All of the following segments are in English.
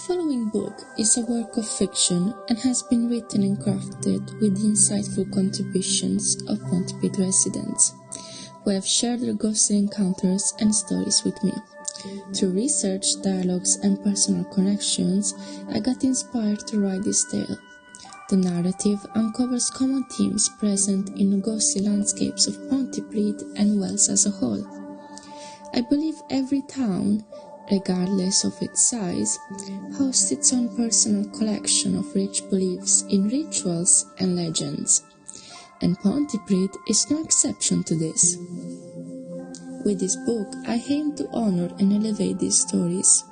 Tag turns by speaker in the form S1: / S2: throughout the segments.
S1: following book is a work of fiction and has been written and crafted with the insightful contributions of Pontypridd residents, who have shared their ghostly encounters and stories with me. Through research, dialogues, and personal connections, I got inspired to write this tale. The narrative uncovers common themes present in the ghostly landscapes of Pontypridd and Wales as a whole. I believe every town, regardless of its size, hosts its own personal collection of rich beliefs in rituals and legends, and Pontypridd is no exception to this. With this book, I aim to honor and elevate these stories,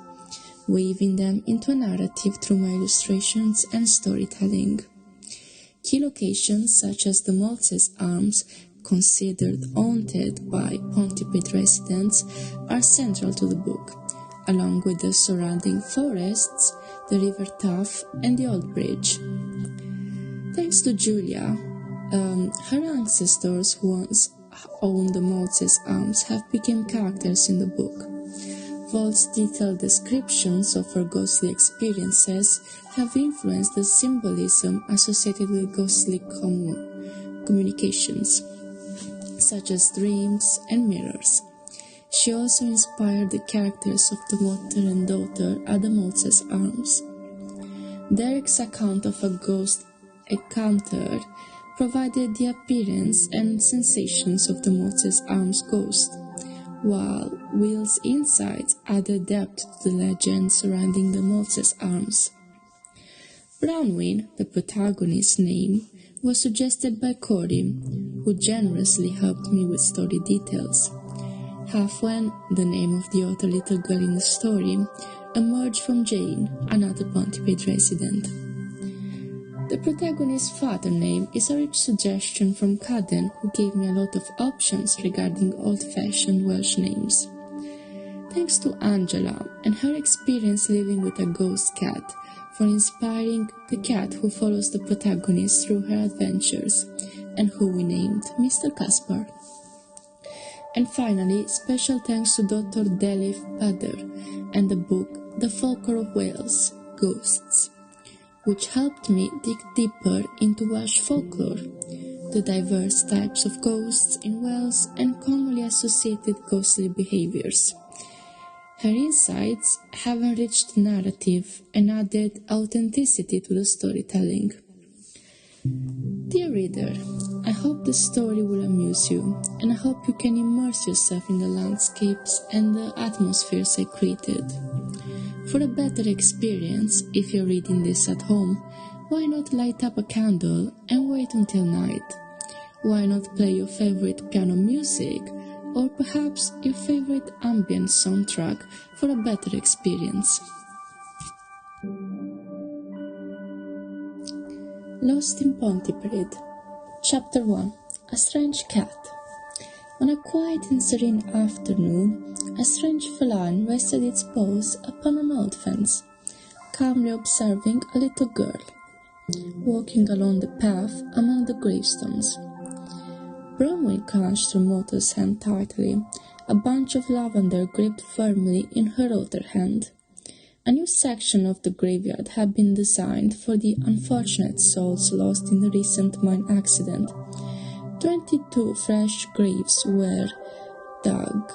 S1: weaving them into a narrative through my illustrations and storytelling. Key locations such as the Maltese Arms, considered haunted by Pontypridd residents, are central to the book, along with the surrounding forests, the River Taff, and the Old Bridge. Thanks to Julia, her ancestors who once owned the Maltese Arms have become characters in the book. Vault's detailed descriptions of her ghostly experiences have influenced the symbolism associated with ghostly communications, such as dreams and mirrors. She also inspired the characters of the mother and daughter at the Maltese Arms. Derek's account of a ghost encounter provided the appearance and sensations of the Maltese Arms ghost, while Will's insights added depth to the legend surrounding the Maltese Arms. Bronwyn, the protagonist's name, was suggested by Corey, who generously helped me with story details. Halfwen, the name of the other little girl in the story, emerged from Jane, another Pontypridd resident. The protagonist's father name is a rich suggestion from Caden, who gave me a lot of options regarding old-fashioned Welsh names. Thanks to Angela and her experience living with a ghost cat for inspiring the cat who follows the protagonist through her adventures, and who we named Mr. Caspar. And finally, special thanks to Dr. Delif Bader and the book The Folklore of Wales, Ghosts, which helped me dig deeper into Welsh folklore, the diverse types of ghosts in Wales and commonly associated ghostly behaviors. Her insights have enriched the narrative and added authenticity to the storytelling. Dear reader, I hope the story will amuse you, and I hope you can immerse yourself in the landscapes and the atmospheres I created. For a better experience, if you're reading this at home, why not light up a candle and wait until night? Why not play your favorite piano music, or perhaps your favorite ambient soundtrack for a better experience? Lost in Pontypridd. Chapter 1. A Strange Cat. On a quiet and serene afternoon, a strange feline rested its paws upon an old fence, calmly observing a little girl, walking along the path among the gravestones. Bronwyn clenched her mother's hand tightly, a bunch of lavender gripped firmly in her other hand. A new section of the graveyard had been designed for the unfortunate souls lost in the recent mine accident. 22 fresh graves were dug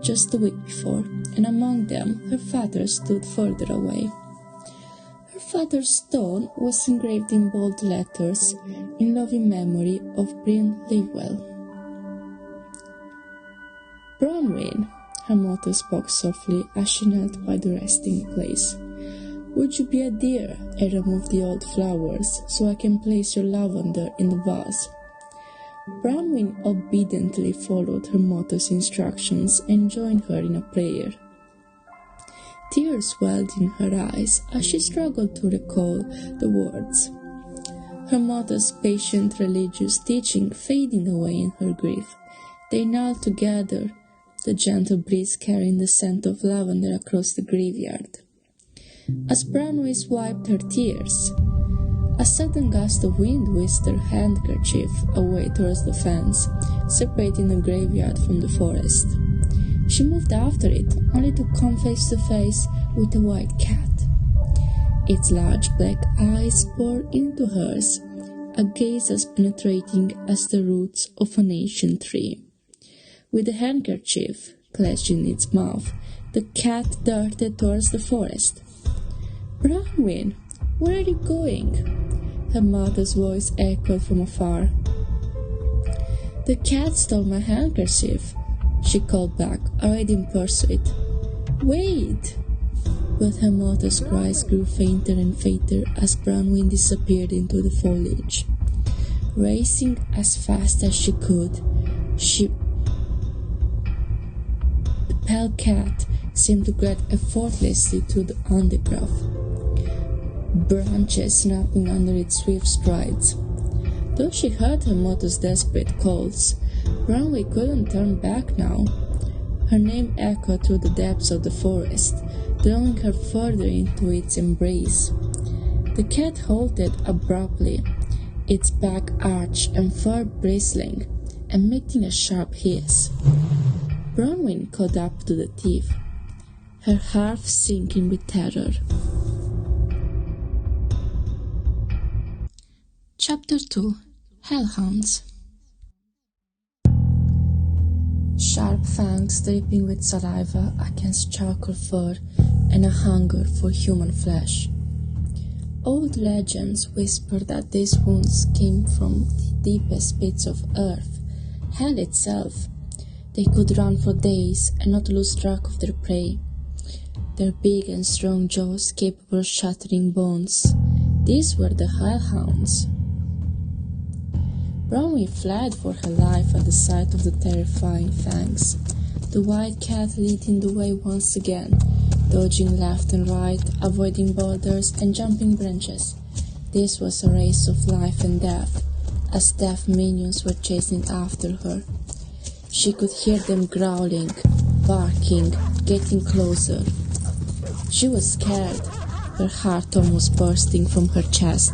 S1: just the week before, and among them her father stood further away. Her father's stone was engraved in bold letters, in loving memory of Bryn Livewell. Bronwyn, her mother spoke softly as she knelt by the resting place. Would you be a dear and remove the old flowers so I can place your lavender in the vase? Bronwyn obediently followed her mother's instructions and joined her in a prayer. Tears welled in her eyes as she struggled to recall the words, her mother's patient religious teaching fading away in her grief. They knelt together, the gentle breeze carrying the scent of lavender across the graveyard. As Bronwyn wiped her tears, a sudden gust of wind whisked her handkerchief away towards the fence, separating the graveyard from the forest. She moved after it, only to come face to face with a white cat. Its large black eyes bored into hers, a gaze as penetrating as the roots of an ancient tree. With a handkerchief clenched in its mouth, the cat darted towards the forest. "Bronwyn, where are you going?" her mother's voice echoed from afar. "The cat stole my handkerchief," she called back, already in pursuit. "Wait!" But her mother's cries grew fainter and fainter as Bronwyn disappeared into the foliage. Racing as fast as she could, the pale cat seemed to grab effortlessly to the undergrowth, branches snapping under its swift strides. Though she heard her mother's desperate calls, Bronwyn couldn't turn back now. Her name echoed through the depths of the forest, drawing her further into its embrace. The cat halted abruptly, its back arched and fur bristling, emitting a sharp hiss. Bronwyn caught up to the thief, her heart sinking with terror. Chapter 2. Hellhounds. Sharp fangs dripping with saliva against charcoal fur and a hunger for human flesh. Old legends whisper that these wounds came from the deepest pits of earth, hell itself. They could run for days and not lose track of their prey, their big and strong jaws capable of shattering bones. These were the hellhounds. Bronwyn fled for her life at the sight of the terrifying fangs. The white cat leading the way once again, dodging left and right, avoiding boulders and jumping branches. This was a race of life and death, as death minions were chasing after her. She could hear them growling, barking, getting closer. She was scared, her heart almost bursting from her chest.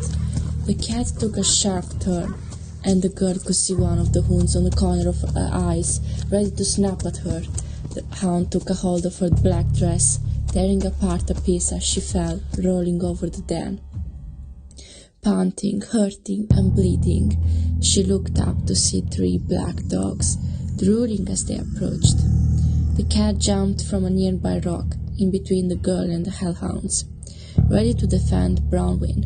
S1: The cat took a sharp turn, and the girl could see one of the hounds on the corner of her eyes, ready to snap at her. The hound took a hold of her black dress, tearing apart a piece as she fell, rolling over the den. Panting, hurting, and bleeding, she looked up to see 3 black dogs, drooling as they approached. The cat jumped from a nearby rock, in between the girl and the hellhounds, ready to defend Bronwyn.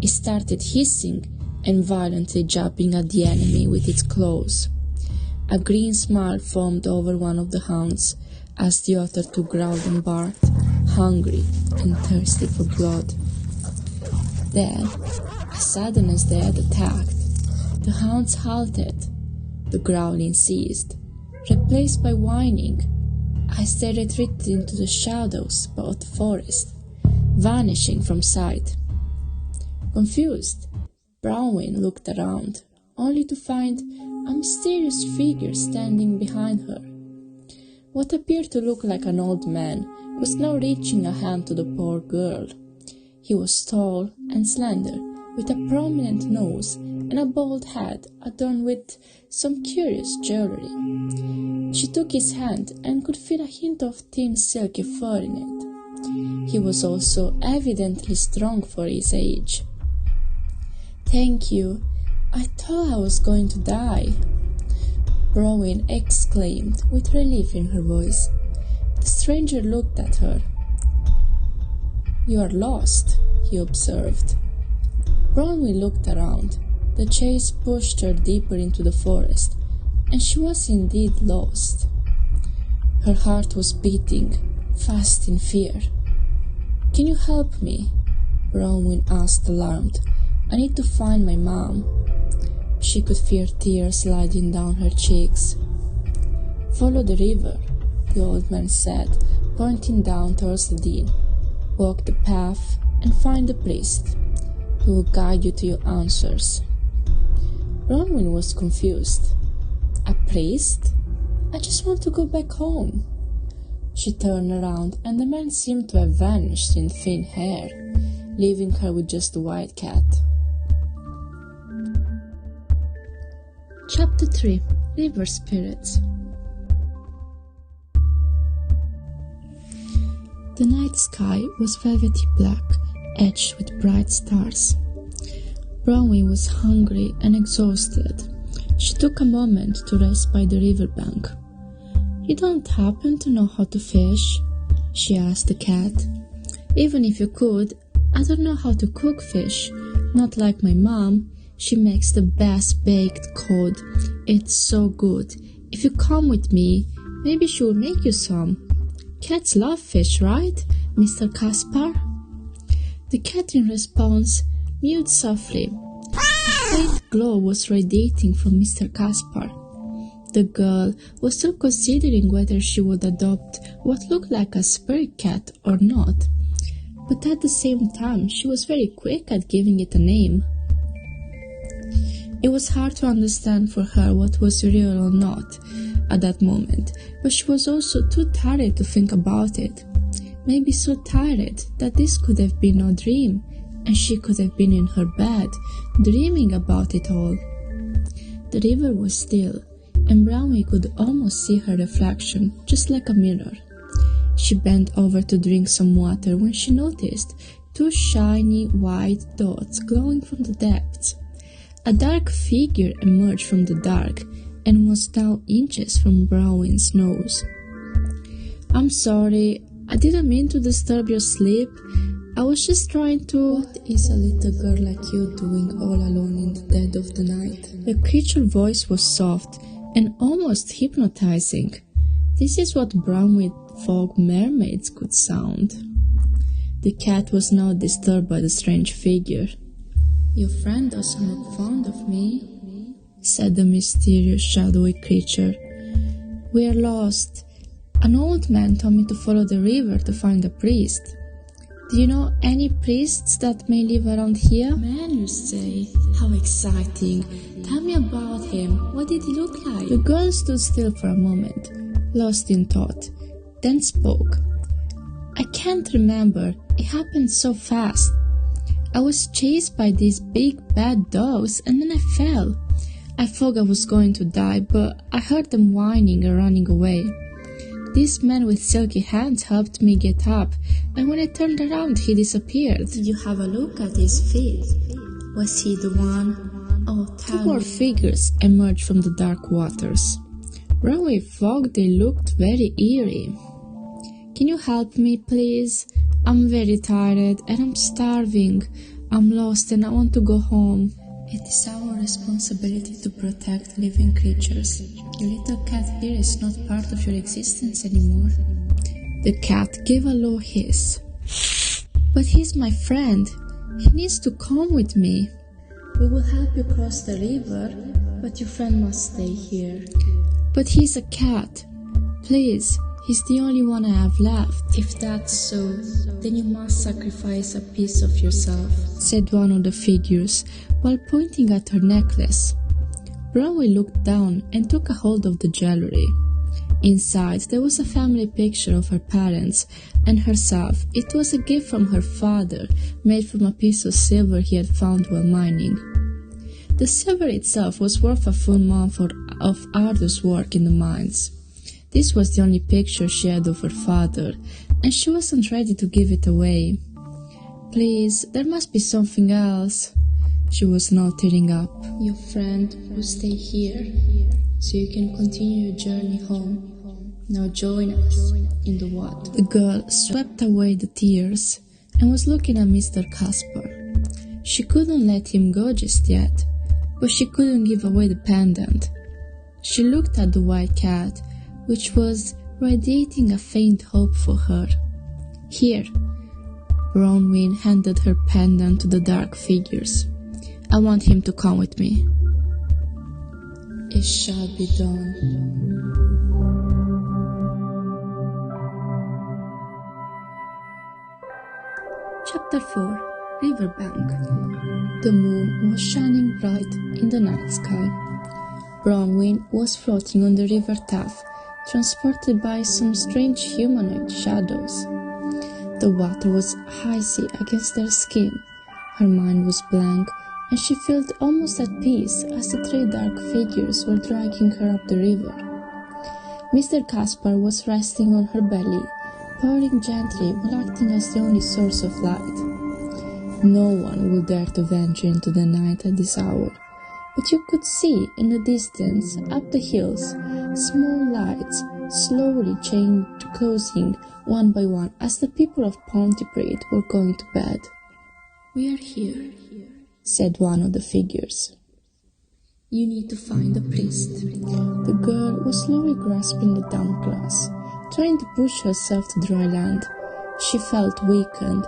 S1: It started hissing and violently jabbing at the enemy with its claws. A green smile formed over one of the hounds as the other two growled and barked, hungry and thirsty for blood. Then, as sudden as they had attacked, the hounds halted. The growling ceased, replaced by whining, as they retreated into the shadows of the forest, vanishing from sight. Confused, Bronwyn looked around, only to find a mysterious figure standing behind her. What appeared to look like an old man was now reaching a hand to the poor girl. He was tall and slender, with a prominent nose and a bald head adorned with some curious jewelry. She took his hand and could feel a hint of thin silky fur in it. He was also evidently strong for his age. "Thank you. I thought I was going to die," Bronwyn exclaimed with relief in her voice. The stranger looked at her. "You are lost," he observed. Bronwyn looked around. The chase pushed her deeper into the forest, and she was indeed lost. Her heart was beating, fast in fear. "Can you help me?" Bronwyn asked, alarmed. "I need to find my mom." She could feel tears sliding down her cheeks. "Follow the river," the old man said, pointing down towards the den. "Walk the path and find the priest. He will guide you to your answers." Bronwyn was confused. "A priest? I just want to go back home." She turned around, and the man seemed to have vanished in thin air, leaving her with just the white cat. Chapter 3. River Spirits. The night sky was velvety black, edged with bright stars. Bronwyn was hungry and exhausted. She took a moment to rest by the riverbank. "You don't happen to know how to fish?" she asked the cat. "Even if you could, I don't know how to cook fish. Not like my mom. She makes the best baked cod. It's so good. If you come with me, maybe she will make you some. Cats love fish, right, Mr. Caspar?" The cat in response mewed softly. A faint glow was radiating from Mr. Caspar. The girl was still considering whether she would adopt what looked like a spirit cat or not, but at the same time she was very quick at giving it a name. It was hard to understand for her what was real or not at that moment, but she was also too tired to think about it. Maybe so tired that this could have been a dream, and she could have been in her bed, dreaming about it all. The river was still, and Brownie could almost see her reflection, just like a mirror. She bent over to drink some water when she noticed two shiny white dots glowing from the depths. A dark figure emerged from the dark and was now inches from Brownie's nose. "I'm sorry, I didn't mean to disturb your sleep. I was just trying to—" "What is a little girl like you doing all alone in the dead of the night?" The creature's voice was soft and almost hypnotizing. This is what Brownie thought mermaids could sound. The cat was now disturbed by the strange figure. "Your friend doesn't look fond of me," said the mysterious shadowy creature. "We are lost. An old man told me to follow the river to find a priest. Do you know any priests that may live around here?" "Man, you say? How exciting. Tell me about him. What did he look like?" The girl stood still for a moment, lost in thought, then spoke. "I can't remember. It happened so fast. I was chased by these big bad dogs and then I fell. I thought I was going to die, but I heard them whining and running away. This man with silky hands helped me get up, and when I turned around he disappeared." "Did you have a look at his feet? Was he the one? Oh, tell me." Two more figures emerged from the dark waters. Brownie thought they looked very eerie. "Can you help me, please? I'm very tired and I'm starving. I'm lost and I want to go home." "It is our responsibility to protect living creatures. Your little cat here is not part of your existence anymore." The cat gave a low hiss. "But he's my friend. He needs to come with me." "We will help you cross the river, but your friend must stay here." "But he's a cat. Please, he's the only one I have left." "If that's so, then you must sacrifice a piece of yourself," said one of the figures, while pointing at her necklace. Brownie looked down and took a hold of the jewelry. Inside there was a family picture of her parents and herself. It was a gift from her father, made from a piece of silver he had found while mining. The silver itself was worth a full month of arduous work in the mines. This was the only picture she had of her father, and she wasn't ready to give it away. "Please, there must be something else." She was now tearing up. "Your friend will stay here, so you can continue your journey home. Now join us in the water." The girl swept away the tears and was looking at Mr. Caspar. She couldn't let him go just yet, but she couldn't give away the pendant. She looked at the white cat, which was radiating a faint hope for her. "Here." Bronwyn handed her pendant to the dark figures. "I want him to come with me." "It shall be done." Chapter 4. Riverbank. The moon was shining bright in the night sky. Bronwyn was floating on the river path, transported by some strange humanoid shadows. The water was icy against their skin. Her mind was blank, and she felt almost at peace as the three dark figures were dragging her up the river. Mr. Caspar was resting on her belly, purring gently while acting as the only source of light. No one would dare to venture into the night at this hour, but you could see in the distance, up the hills, small lights slowly closing one by one as the people of Pontypridd were going to bed. "We are here," said one of the figures. "You need to find the priest." The girl was slowly grasping the damp grass, trying to push herself to dry land. She felt weakened.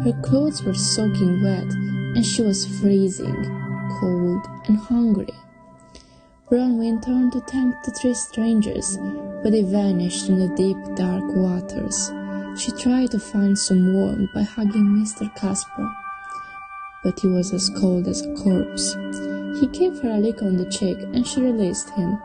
S1: Her clothes were soaking wet, and she was freezing, cold and hungry. Bronwyn turned to thank the three strangers, but they vanished in the deep, dark waters. She tried to find some warmth by hugging Mr. Casper, but he was as cold as a corpse. He gave her a lick on the cheek, and she released him.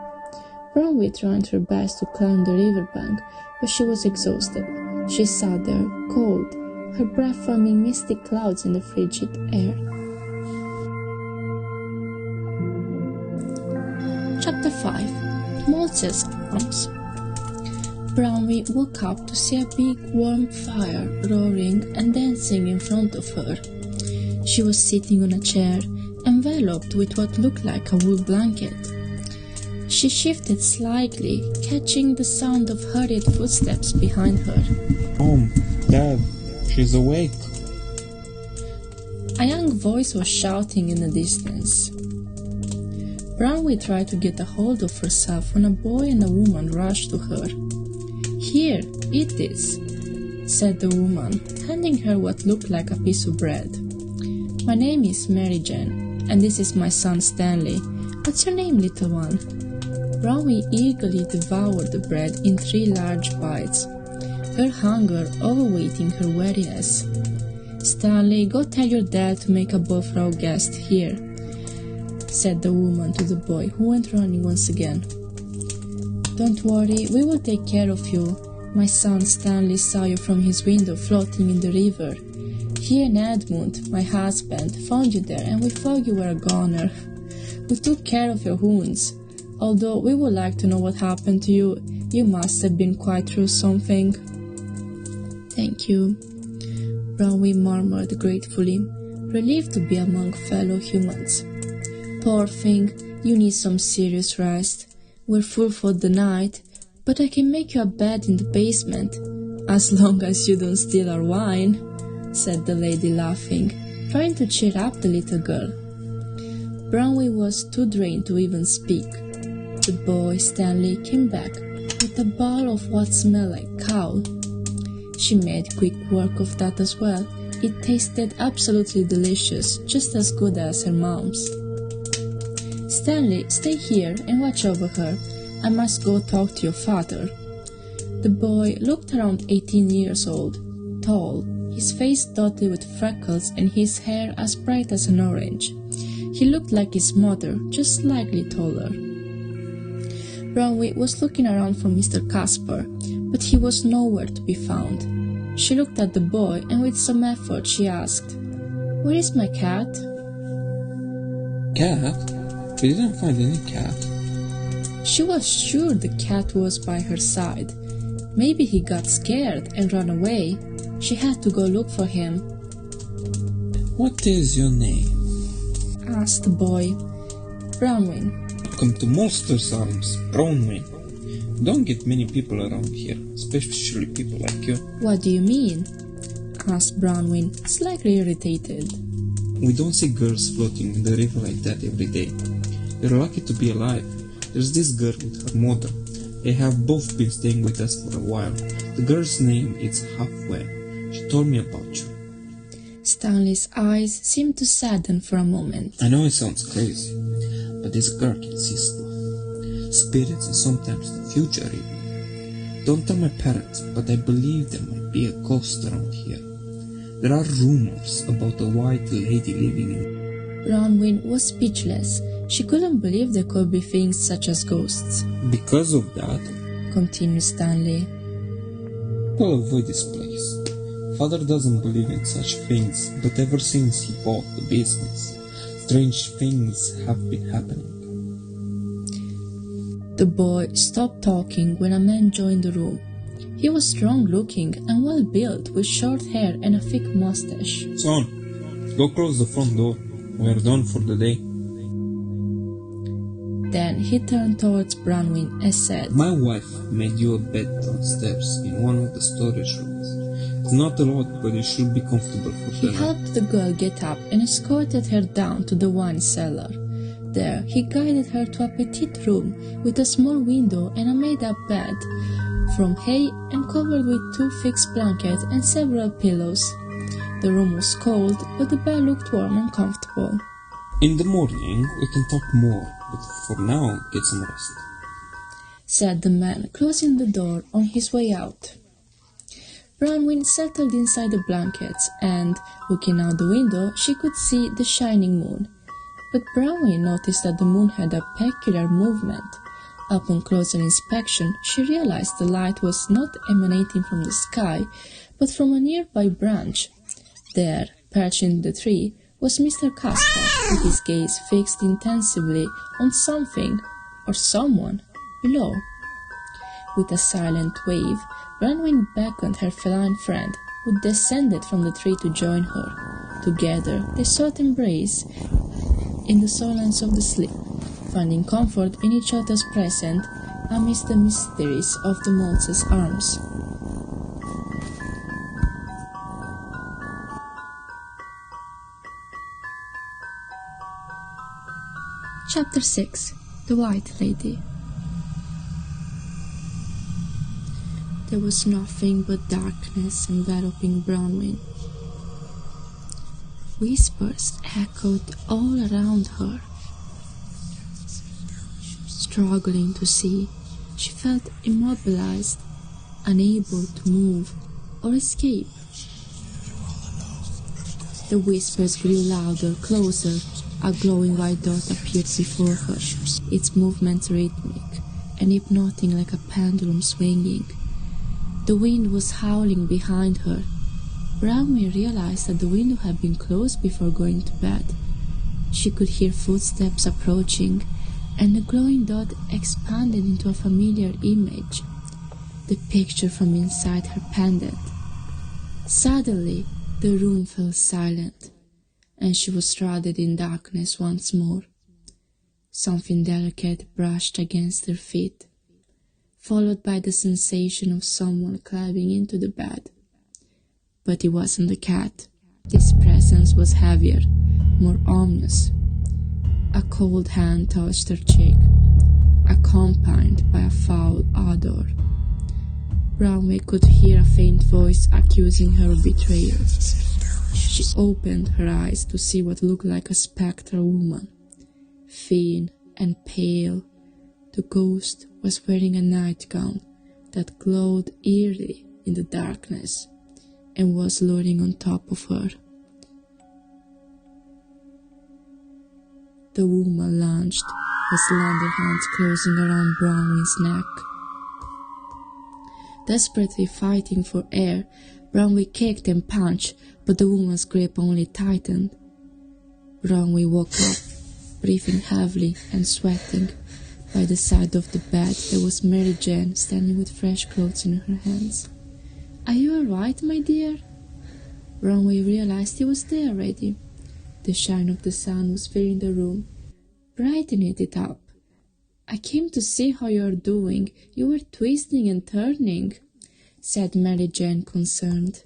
S1: Bronwyn tried her best to climb the riverbank, but she was exhausted. She sat there, cold, her breath forming misty clouds in the frigid air. Chapter 5. Moses' Arms. Bronwyn woke up to see a big warm fire roaring and dancing in front of her. She was sitting on a chair, enveloped with what looked like a wool blanket. She shifted slightly, catching the sound of hurried footsteps behind her.
S2: "Mom, Dad, she's awake."
S1: A young voice was shouting in the distance. Bronwyn tried to get a hold of herself when a boy and a woman rushed to her. "Here, eat this," said the woman, handing her what looked like a piece of bread. "My name is Mary Jane, and this is my son Stanley. What's your name, little one?" Bronwyn eagerly devoured the bread in 3 large bites, her hunger overweighting her weariness. "Stanley, go tell your dad to make a bowl for our guest here," said the woman to the boy, who went running once again. "Don't worry, we will take care of you. My son Stanley saw you from his window floating in the river. He and Edmund, my husband, found you there, and we thought you were a goner. We took care of your wounds. Although we would like to know what happened to you, you must have been quite through something." "Thank you," Bronwyn murmured gratefully, relieved to be among fellow humans. "Poor thing, you need some serious rest. We're full for the night, but I can make you a bed in the basement, as long as you don't steal our wine," said the lady, laughing, trying to cheer up the little girl. Bronwyn was too drained to even speak. The boy, Stanley, came back with a bowl of what smelled like cow. She made quick work of that as well. It tasted absolutely delicious, just as good as her mom's. "Stanley, stay here and watch over her. I must go talk to your father." The boy looked around 18 years old, tall, his face dotted with freckles and his hair as bright as an orange. He looked like his mother, just slightly taller. Bronwyn was looking around for Mr. Casper, but he was nowhere to be found. She looked at the boy, and with some effort she asked, "Where is my cat?"
S2: "Cat? We didn't find any cat."
S1: She was sure the cat was by her side. Maybe he got scared and ran away. She had to go look for him.
S2: "What is your name?"
S1: asked the boy. "Bronwyn."
S2: "Welcome to Monsters' Arms, Bronwyn. Don't get many people around here, especially people like you."
S1: "What do you mean?" asked Bronwyn, slightly irritated.
S2: "We don't see girls floating in the river like that every day. You're lucky to be alive. There's this girl with her mother. They have both been staying with us for a while. The girl's name is Halfway. She told me about you."
S1: Stanley's eyes seemed to sadden for a moment.
S2: "I know it sounds crazy, but this girl can see stuff. Spirits and sometimes the future even. Don't tell my parents, but I believe there might be a ghost around here. There are rumors about a white lady living in..."
S1: Bronwyn was speechless. She couldn't believe there could be things such as ghosts.
S2: "Because of that,"
S1: continued Stanley,
S2: "we'll avoid this place. Father doesn't believe in such things, but ever since he bought the business, strange things have been happening."
S1: The boy stopped talking when a man joined the room. He was strong-looking and well-built, with short hair and a thick mustache.
S2: "Son, Go close the front door. We are done for the day.
S1: Then he turned towards Bronwyn and said,
S2: My wife made you a bed downstairs in one of the storage rooms. It's not a lot, but it should be comfortable for the
S1: He
S2: night.
S1: helped the girl get up and escorted her down to the wine cellar. There, he guided her to a petite room with a small window and a made-up bed from hay and covered with 2 fixed blankets and several pillows. The room was cold, but the bed looked warm and comfortable.
S2: In the morning, we can talk more, but for now, get some rest,
S1: said the man, closing the door on his way out. Bronwyn settled inside the blankets, and, looking out the window, she could see the shining moon. But Bronwyn noticed that the moon had a peculiar movement. Upon closer inspection, she realized the light was not emanating from the sky, but from a nearby branch. There, perched in the tree, was Mr. Casper, with his gaze fixed intensively on something, or someone, below. With a silent wave, Bronwyn beckoned her feline friend, who descended from the tree to join her. Together, they sought embrace in the silence of the sleep, finding comfort in each other's presence amidst the mysteries of the Maltese arms. Chapter 6. The White Lady. There was nothing but darkness enveloping Bronwyn. Whispers echoed all around her. Struggling to see, she felt immobilized, unable to move or escape. The whispers grew louder, closer. A glowing white dot appeared before her, its movements rhythmic and hypnotic like a pendulum swinging. The wind was howling behind her. Bronwyn realized that the window had been closed before going to bed. She could hear footsteps approaching, and the glowing dot expanded into a familiar image, the picture from inside her pendant. Suddenly, the room fell silent, and she was shrouded in darkness once more. Something delicate brushed against her feet, followed by the sensation of someone climbing into the bed. But it wasn't the cat. This presence was heavier, more ominous. A cold hand touched her cheek, accompanied by a foul odor. Bronwyn could hear a faint voice accusing her of betrayal. She opened her eyes to see what looked like a spectral woman. Thin and pale, the ghost was wearing a nightgown that glowed eerily in the darkness and was lolling on top of her. The woman lunged, her slender hands closing around Bronwyn's neck. Desperately fighting for air, Bronwyn kicked and punched, but the woman's grip only tightened. Bronwyn woke up, breathing heavily and sweating. By the side of the bed there was Mary Jane standing with fresh clothes in her hands. "Are you all right, my dear?" Bronwyn realized he was there already. The shine of the sun was filling the room, brightening it up. "I came to see how you are doing. You were twisting and turning," said Mary Jane, concerned.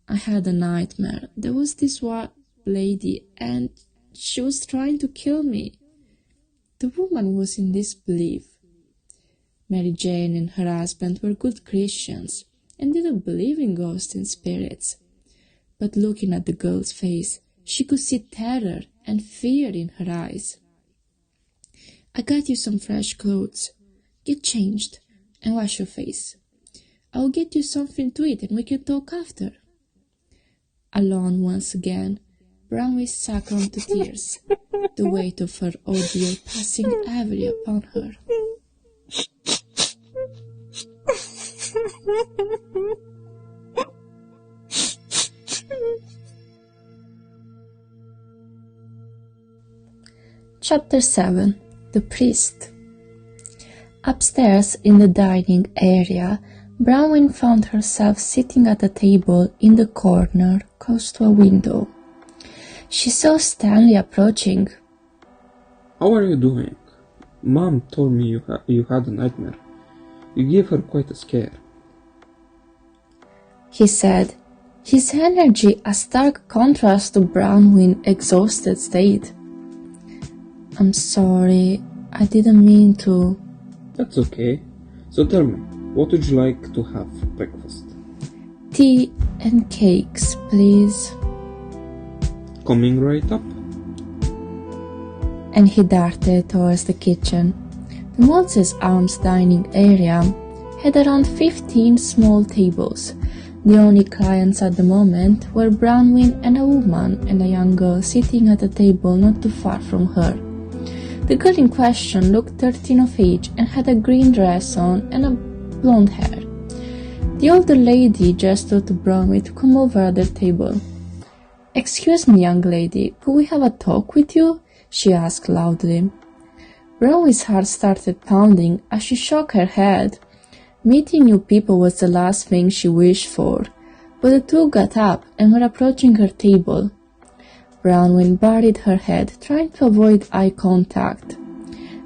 S1: "I had a nightmare. There was this white lady, and she was trying to kill me." The woman was in disbelief. Mary Jane and her husband were good Christians and didn't believe in ghosts and spirits. But looking at the girl's face, she could see terror and fear in her eyes. "I got you some fresh clothes. Get changed and wash your face. I'll get you something to eat and we can talk after." Alone once again, Bronwyn succumbed to tears, the weight of her ordeal passing heavily upon her. Chapter 7. The Priest. Upstairs in the dining area, Bronwyn found herself sitting at a table in the corner close to a window. She saw Stanley approaching.
S2: How are you doing? Mom told me you had a nightmare. You gave her quite a scare.
S1: He said, his energy a stark contrast to Bronwyn's exhausted state. I'm sorry, I didn't mean to.
S2: That's okay. So tell me, what would you like to have for breakfast?
S1: Tea and cakes, please.
S2: Coming right up.
S1: And he darted towards the kitchen. The Moses Arms dining area had around 15 small tables. The only clients at the moment were Bronwyn and a woman and a young girl sitting at a table not too far from her. The girl in question looked 13 of age and had a green dress on and a blonde hair. The older lady gestured to Bronwyn to come over at their table. "Excuse me, young lady, could we have a talk with you?" she asked loudly. Bronwyn's heart started pounding as she shook her head. Meeting new people was the last thing she wished for, but the two got up and were approaching her table. Bronwyn buried her head, trying to avoid eye contact.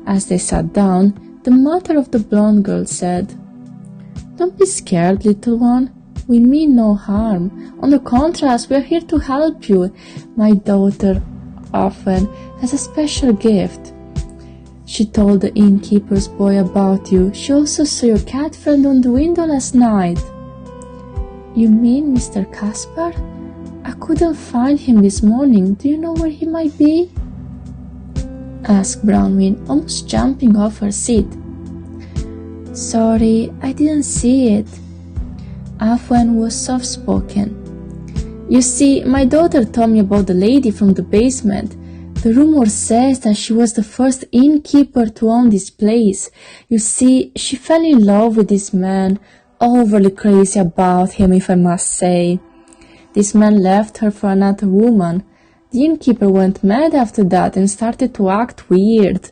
S1: As they sat down, the mother of the blonde girl said, "Don't be scared, little one. We mean no harm. On the contrary, we are here to help you. My daughter often has a special gift. She told the innkeeper's boy about you. She also saw your cat friend on the window last night." "You mean Mr. Caspar? I couldn't find him this morning. Do you know where he might be?" asked Bronwyn, almost jumping off her seat. "Sorry, I didn't see it." Afwen was soft-spoken. "You see, my daughter told me about the lady from the basement. The rumor says that she was the first innkeeper to own this place. You see, she fell in love with this man, overly crazy about him, if I must say. This man left her for another woman. The innkeeper went mad after that and started to act weird.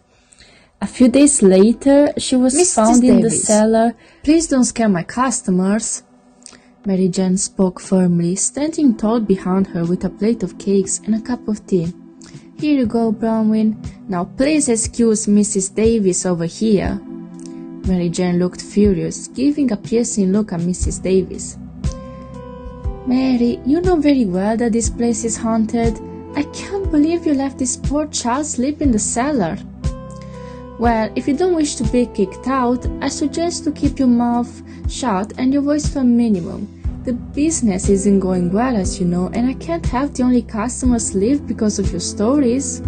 S1: A few days later, she was found in the cellar." "Please don't scare my customers." Mary Jane spoke firmly, standing tall behind her with a plate of cakes and a cup of tea. "Here you go, Bronwyn. Now please excuse Mrs. Davis over here." Mary Jane looked furious, giving a piercing look at Mrs. Davis. "Mary, you know very well that this place is haunted. I can't believe you let this poor child sleep in the cellar." "Well, if you don't wish to be kicked out, I suggest to keep your mouth shut and your voice to a minimum. The business isn't going well, as you know, and I can't have the only customers leave because of your stories."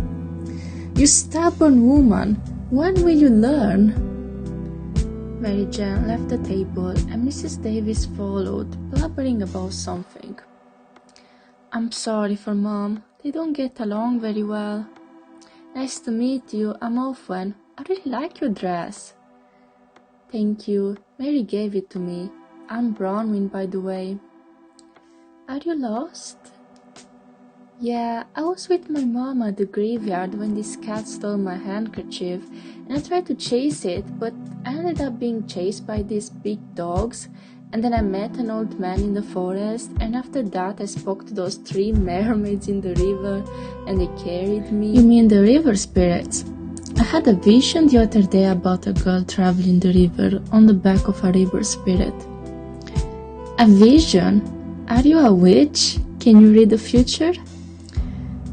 S1: "You stubborn woman, when will you learn?" Mary Jane left the table and Mrs. Davis followed, blubbering about something. "I'm sorry for Mom. They don't get along very well." "Nice to meet you. I'm Ofwen. I really like your dress." "Thank you. Mary gave it to me. I'm Bronwyn, by the way." "Are you lost?" "Yeah, I was with my mom at the graveyard when this cat stole my handkerchief, and I tried to chase it, but I ended up being chased by these big dogs, and then I met an old man in the forest, and after that I spoke to those 3 mermaids in the river, and they carried me." "You mean the river spirits?" "I had a vision the other day about a girl traveling the river on the back of a river spirit." "A vision? Are you a witch? Can you read the future?"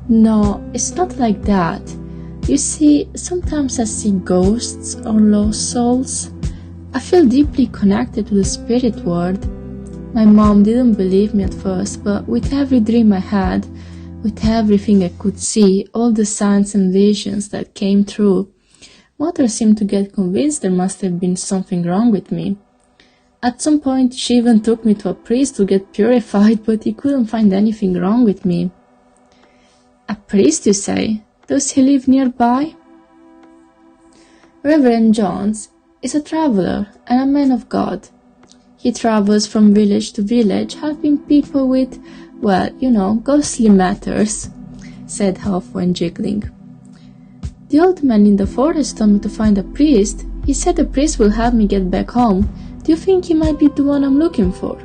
S1: "No, it's not like that. You see, sometimes I see ghosts or lost souls. I feel deeply connected to the spirit world. My mom didn't believe me at first, but with every dream I had, with everything I could see, all the signs and visions that came true, Mother seemed to get convinced there must have been something wrong with me. At some point, she even took me to a priest to get purified, but he couldn't find anything wrong with me." "A priest, you say? Does he live nearby?" "Reverend Jones is a traveler and a man of God. He travels from village to village, helping people with, well, you know, ghostly matters," said Halfwen, jiggling. "The old man in the forest told me to find a priest. He said the priest will help me get back home. Do you think he might be the one I'm looking for?"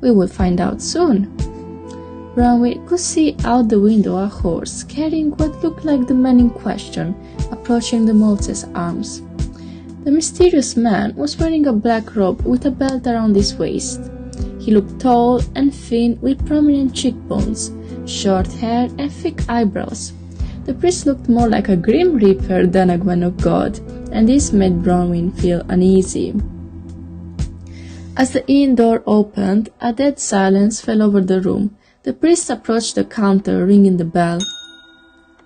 S1: "We will find out soon." Bronwyn could see out the window a horse carrying what looked like the man in question, approaching the Maltese Arms. The mysterious man was wearing a black robe with a belt around his waist. He looked tall and thin with prominent cheekbones, short hair and thick eyebrows. The priest looked more like a grim reaper than a man of God, and this made Bronwyn feel uneasy. As the inn door opened, a dead silence fell over the room. The priest approached the counter, ringing the bell.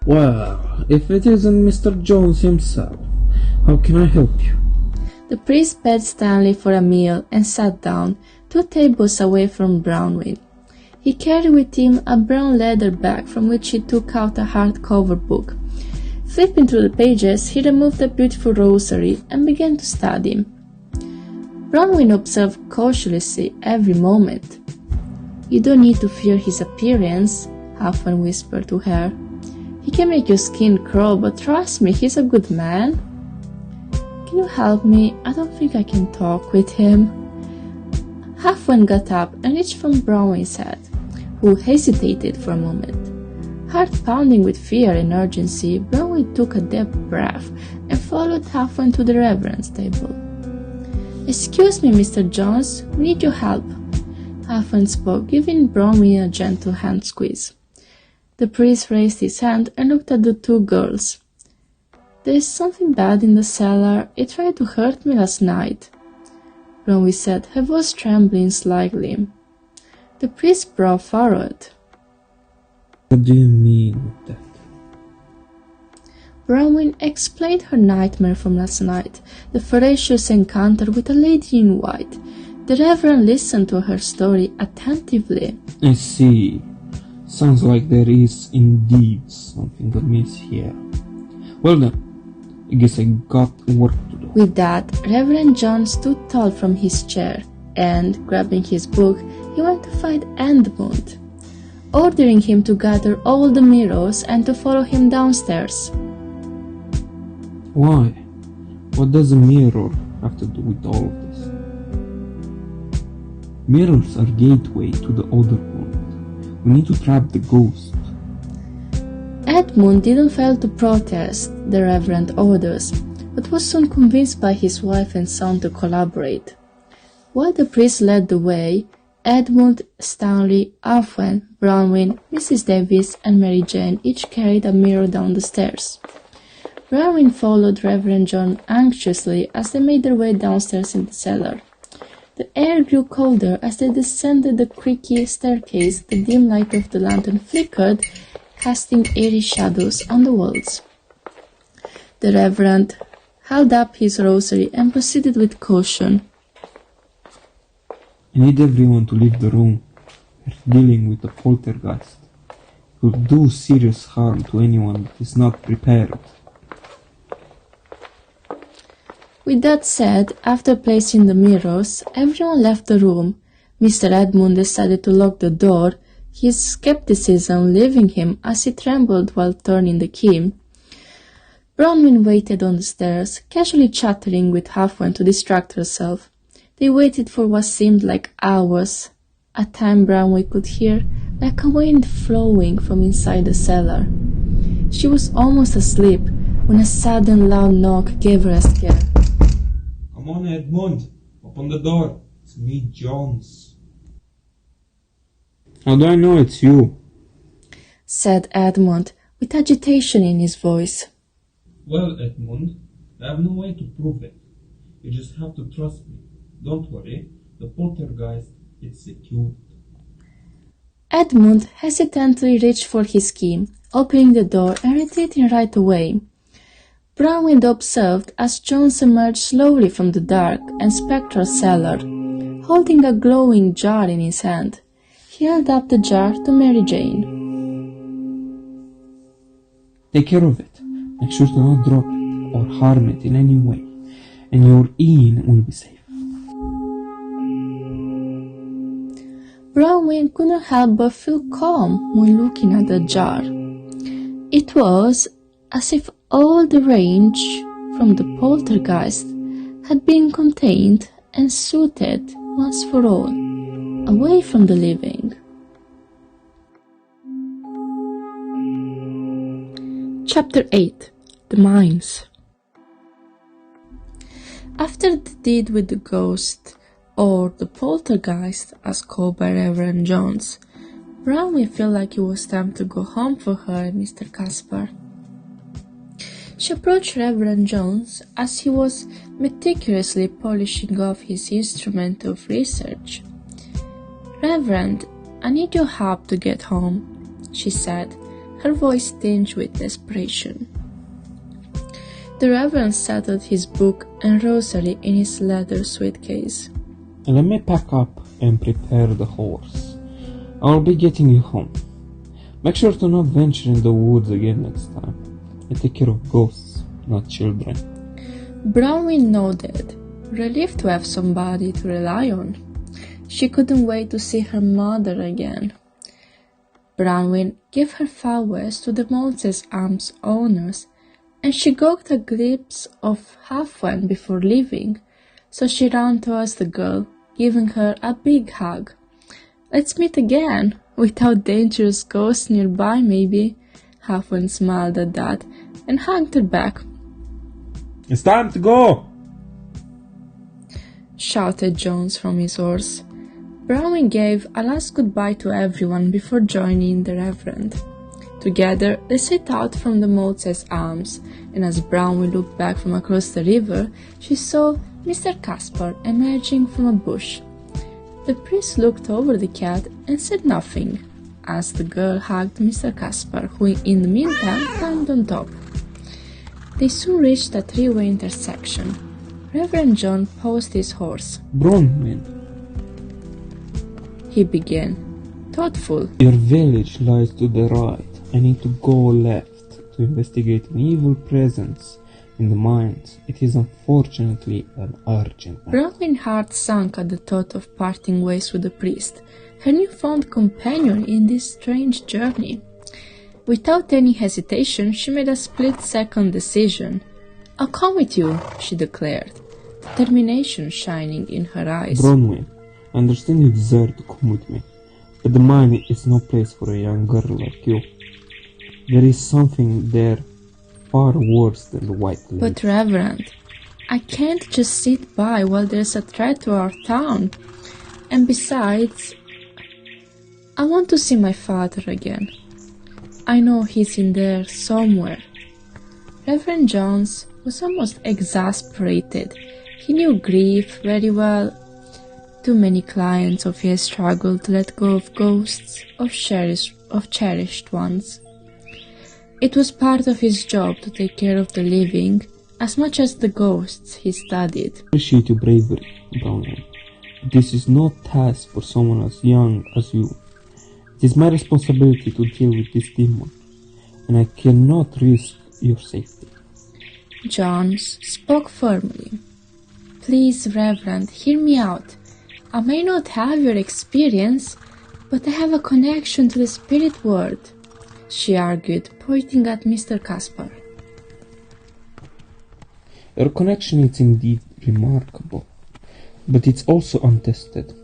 S2: Well, if it isn't Mr. Jones himself, how can I help you?
S1: The priest paid Stanley for a meal and sat down, 2 tables away from Bronwyn. He carried with him a brown leather bag from which he took out a hardcover book. Flipping through the pages, he removed a beautiful rosary and began to study. Bronwyn observed cautiously every moment. "You don't need to fear his appearance," Halfwyn whispered to her. "He can make your skin crawl, but trust me, he's a good man." "Can you help me? I don't think I can talk with him." Halfwyn got up and reached for Bronwyn's head, who hesitated for a moment. Heart pounding with fear and urgency, Bronwyn took a deep breath and followed Halfwyn to the reverend's table. "Excuse me, Mr. Jones, we need your help," Halfwyn spoke, giving Bronwyn a gentle hand squeeze. The priest raised his hand and looked at the 2 girls. "There is something bad in the cellar. It tried to hurt me last night," Bronwyn said, her voice trembling slightly. The priest's brow furrowed.
S2: What do you mean with that?
S1: Bronwyn explained her nightmare from last night, the ferocious encounter with a lady in white. The Reverend listened to her story attentively.
S2: I see. Sounds like there is indeed something amiss here. Well then, I guess I got work to do.
S1: With that, Reverend John stood tall from his chair and, grabbing his book, he went to find Edmund, ordering him to gather all the mirrors and to follow him downstairs.
S2: Why? What does a mirror have to do with all of this? Mirrors are gateway to the other world. We need to trap the ghost.
S1: Edmund didn't fail to protest the Reverend orders, but was soon convinced by his wife and son to collaborate. While the priest led the way, Edmund, Stanley, Halfwyn, Bronwyn, Mrs. Davis, and Mary Jane each carried a mirror down the stairs. Bronwyn followed Reverend John anxiously as they made their way downstairs in the cellar. The air grew colder as they descended the creaky staircase. The dim light of the lantern flickered, casting eerie shadows on the walls. The Reverend held up his rosary and proceeded with caution.
S2: I need everyone to leave the room. We're dealing with a poltergeist. It will do serious harm to anyone that is not prepared.
S1: With that said, after placing the mirrors, everyone left the room. Mr. Edmund decided to lock the door, his skepticism leaving him as he trembled while turning the key. Bronwyn waited on the stairs, casually chattering with Halfwyn to distract herself. They waited for what seemed like hours, a time Bronwyn could hear like a wind flowing from inside the cellar. She was almost asleep when a sudden loud knock gave her a scare.
S2: Come on, Edmund. Open the door. It's me, Jones. How do I know it's you?
S1: Said Edmund, with agitation in his voice.
S2: Well, Edmund, I have no way to prove it. You just have to trust me. Don't worry. The poltergeist is secured.
S1: Edmund hesitantly reached for his key, opening the door and retreating right away. Bronwyn observed as Jones emerged slowly from the dark and spectral cellar, holding a glowing jar in his hand. He held up the jar to Mary Jane.
S2: Take care of it. Make sure to not drop it or harm it in any way, and your inn will be safe.
S1: Bronwyn couldn't help but feel calm when looking at the jar. It was as if all the rage from the poltergeist had been contained and soothed once for all, away from the living. Chapter 8. The Mines. After the deed with the ghost, or the poltergeist as called by Reverend Jones, Bronwyn felt like it was time to go home for her and Mr. Caspar. She approached Reverend Jones as he was meticulously polishing off his instrument of research. "Reverend, I need your help to get home," she said, her voice tinged with desperation. The Reverend settled his book and rosary in his leather suitcase.
S2: "Let me pack up and prepare the horse. I'll be getting you home. Make sure to not venture in the woods again next time. I take care of ghosts, not children."
S1: Bronwyn nodded, relieved to have somebody to rely on. She couldn't wait to see her mother again. Bronwyn gave her farewells to the Moses Arms owners, and she got a glimpse of Halfwen before leaving, so she ran towards the girl, giving her a big hug. "Let's meet again, without dangerous ghosts nearby, maybe." Halfwen smiled at that and hugged her back.
S2: "It's time to go!"
S1: shouted Jones from his horse. Bronwyn gave a last goodbye to everyone before joining the Reverend. Together, they set out from the Moses Arms, and as Bronwyn looked back from across the river, she saw Mr. Caspar emerging from a bush. The priest looked over the cat and said nothing, as the girl hugged Mr. Caspar, who in the meantime climbed on top. They soon reached a three-way intersection. Reverend John paused his horse.
S2: "Bronwyn,"
S1: he began, thoughtful.
S2: "your village lies to the right. I need to go left to investigate an evil presence in the mines. It is unfortunately an urgent matter."
S1: Bronwyn's heart sank at the thought of parting ways with the priest, her newfound companion in this strange journey. Without any hesitation, she made a split-second decision. "I'll come with you," she declared, determination shining in her eyes.
S2: "Bronwyn, I understand you desire to come with me, but the mine is no place for a young girl like you. There is something there far worse than the White Lady."
S1: "But Reverend, I can't just sit by while there's a threat to our town. And besides, I want to see my father again. I know he's in there somewhere." Reverend Jones was almost exasperated. He knew grief very well. Too many clients of his struggled to let go of ghosts, of cherished ones. It was part of his job to take care of the living as much as the ghosts he studied.
S2: "I appreciate your bravery, Bronwyn. This is no task for someone as young as you. It is my responsibility to deal with this demon, and I cannot risk your safety."
S1: Jones spoke firmly. "Please, Reverend, hear me out. I may not have your experience, but I have a connection to the spirit world," she argued, pointing at Mr. Caspar.
S2: "Your connection is indeed remarkable, but it's also untested."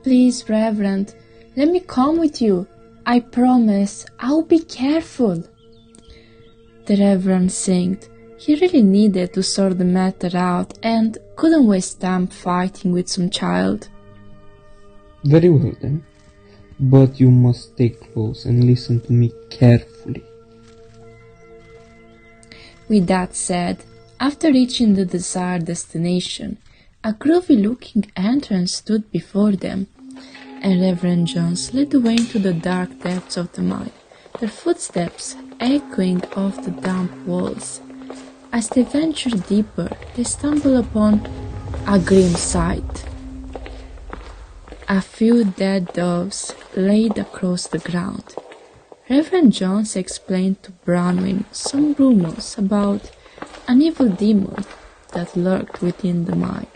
S1: "Please, Reverend, let me come with you. I promise I'll be careful." The Reverend sighed. He really needed to sort the matter out and couldn't waste time fighting with some child.
S2: "Very well then, but you must stay close and listen to me carefully."
S1: With that said, after reaching the desired destination, a groovy-looking entrance stood before them, and Reverend Jones led the way into the dark depths of the mine, their footsteps echoing off the damp walls. As they ventured deeper, they stumbled upon a grim sight. A few dead doves laid across the ground. Reverend Jones explained to Bronwyn some rumors about an evil demon that lurked within the mine,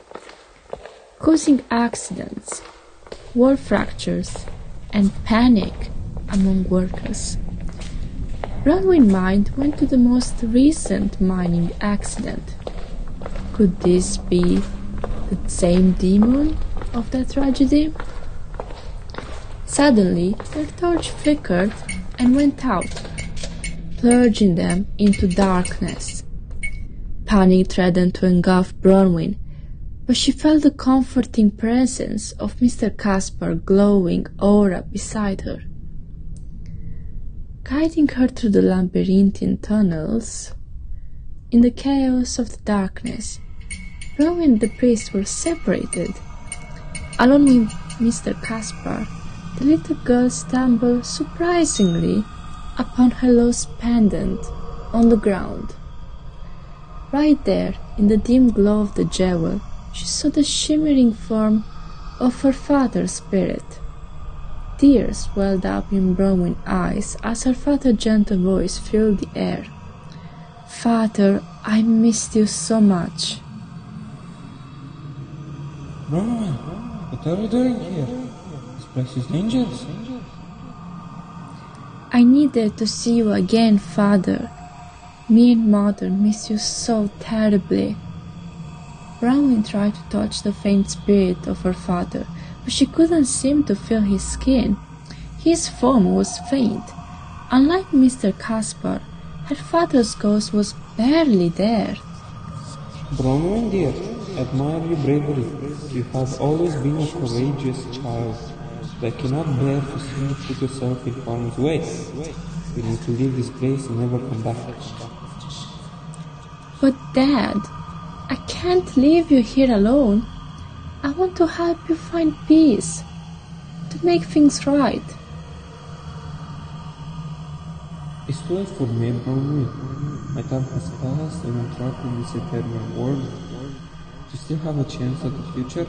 S1: causing accidents, wall fractures, and panic among workers. Bronwyn's mind went to the most recent mining accident. Could this be the same demon of that tragedy? Suddenly, their torch flickered and went out, plunging them into darkness. Panic threatened to engulf Bronwyn, but she felt the comforting presence of Mr. Caspar's glowing aura beside her, guiding her through the labyrinthine tunnels. In the chaos of the darkness, Bronwyn and the priest were separated. Alone with Mr. Caspar, the little girl stumbled surprisingly upon her lost pendant on the ground. Right there, in the dim glow of the jewel, she saw the shimmering form of her father's spirit. Tears welled up in Bronwyn's eyes as her father's gentle voice filled the air. "Father, I missed you so much."
S2: Bronwyn, what are you doing here? This place is dangerous.
S1: "I needed to see you again, Father. Me and Mother miss you so terribly." Bronwyn tried to touch the faint spirit of her father, but she couldn't seem to feel his skin. His form was faint. Unlike Mr. Caspar, her father's ghost was barely there.
S2: Bronwyn dear, admire your bravery. You have always been a courageous child, but I cannot bear to see you put yourself in harm's way. You need to leave this place and never come back.
S1: "But Dad, I can't leave you here alone. I want to help you find peace, to make things right."
S2: It's too late for me, Bronwyn. My time has passed and I'm trapped in this eternal world. Do you still have a chance at the future?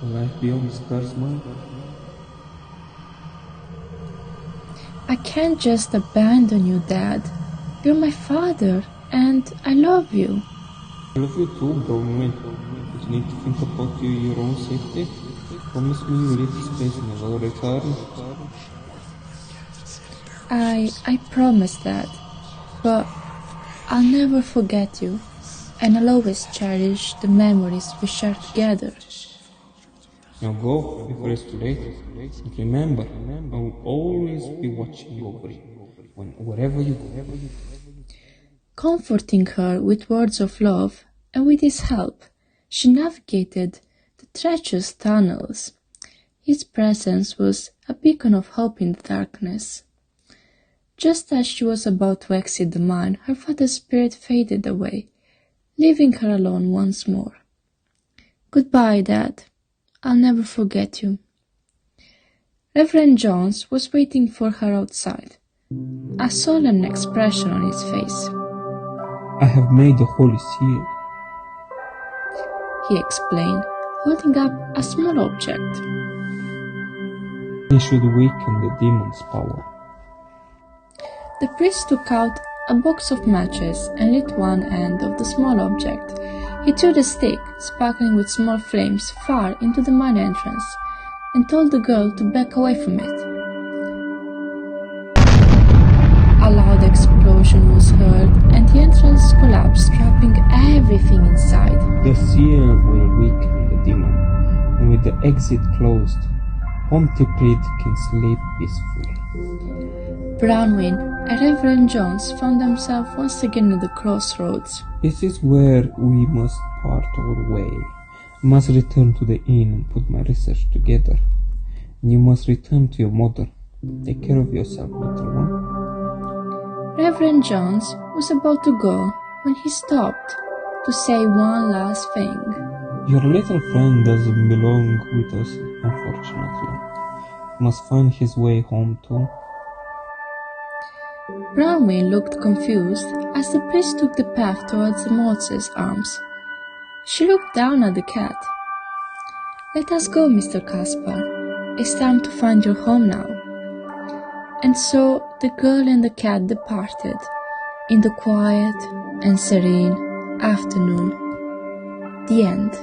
S2: A life beyond the stars, Mom?
S1: "I can't just abandon you, Dad. You're my father, and I love you."
S2: I love you too, Bronwyn. But you need to think about your own safety. Promise me you leave this place and never return.
S1: I promise that, but I'll never forget you, and I'll always cherish the memories we shared together.
S2: Now go before it's too late. And remember, I will always be watching over you, wherever you go.
S1: Comforting her with words of love, and with his help, she navigated the treacherous tunnels. His presence was a beacon of hope in the darkness. Just as she was about to exit the mine, her father's spirit faded away, leaving her alone once more. "Goodbye, Dad. I'll never forget you." Reverend Jones was waiting for her outside, a solemn expression on his face.
S2: I have made the holy seal.
S1: He explained, holding up a small object.
S2: It should weaken the demon's power.
S1: The priest took out a box of matches and lit one end of the small object. He threw the stick, sparkling with small flames, far into the mine entrance, and told the girl to back away from it. A loud explosion was heard, and the entrance collapsed, trapping everything inside.
S2: The seal will weaken the demon, and with the exit closed, Pontypridd can sleep peacefully.
S1: Bronwyn and Reverend Jones found themselves once again at the crossroads.
S2: This is where we must part our way. I must return to the inn and put my research together. And you must return to your mother. Take care of yourself, little one.
S1: Reverend Jones was about to go when he stopped to say one last thing.
S2: Your little friend doesn't belong with us, unfortunately. He must find his way home too.
S1: Bronwyn looked confused as the priest took the path towards the Moses' arms. She looked down at the cat. "Let us go, Mr. Caspar. It's time to find your home now." And so the girl and the cat departed in the quiet and serene afternoon. The end.